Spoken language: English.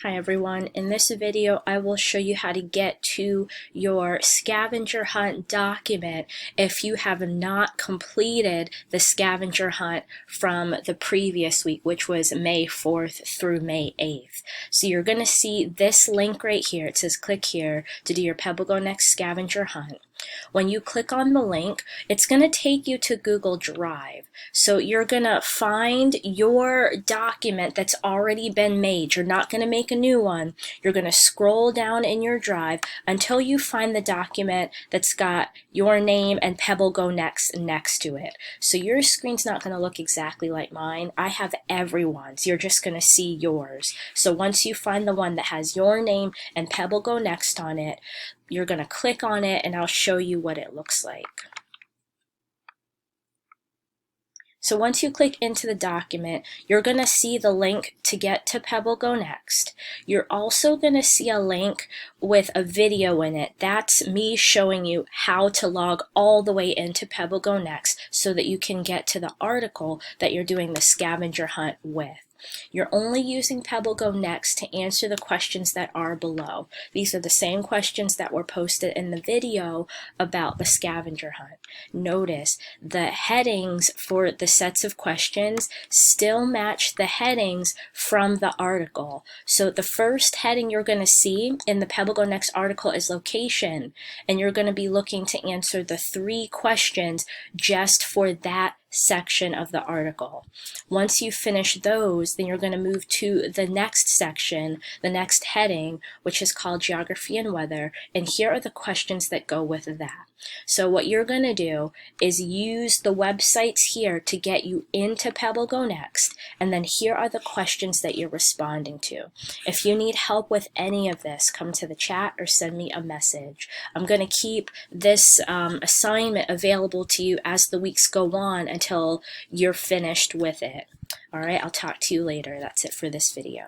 Hi everyone, in this video I will show you how to get to your scavenger hunt document if you have not completed the scavenger hunt from the previous week, which was May 4th through May 8th. So you're going to see this link right here. It says click here to do your PebbleGo Next scavenger hunt. When you click on the link, it's going to take you to Google Drive. So you're going to find your document that's already been made. You're not going to make a new one. You're going to scroll down in your drive until you find the document that's got your name and PebbleGo next to it. So your screen's not going to look exactly like mine. I have everyone's. You're just going to see yours. So once you find the one that has your name and PebbleGo Next on it, you're going to click on it and I'll show you what it looks like. So once you click into the document, you're going to see the link to get to PebbleGo Next. You're also going to see a link with a video in it. That's me showing you how to log all the way into PebbleGo Next so that you can get to the article that you're doing the scavenger hunt with. You're only using PebbleGo Next to answer the questions that are below. These are the same questions that were posted in the video about the scavenger hunt. Notice the headings for the sets of questions still match the headings from the article. So the first heading you're going to see in the PebbleGo Next article is location, and you're going to be looking to answer the 3 questions just for that section of the article. Once you finish those, then you're going to move to the next section, the next heading, which is called Geography and Weather, and here are the questions that go with that. So what you're going to do is use the websites here to get you into PebbleGo Next, and then here are the questions that you're responding to. If you need help with any of this, come to the chat or send me a message. I'm going to keep this assignment available to you as the weeks go on until you're finished with it. All right, I'll talk to you later. That's it for this video.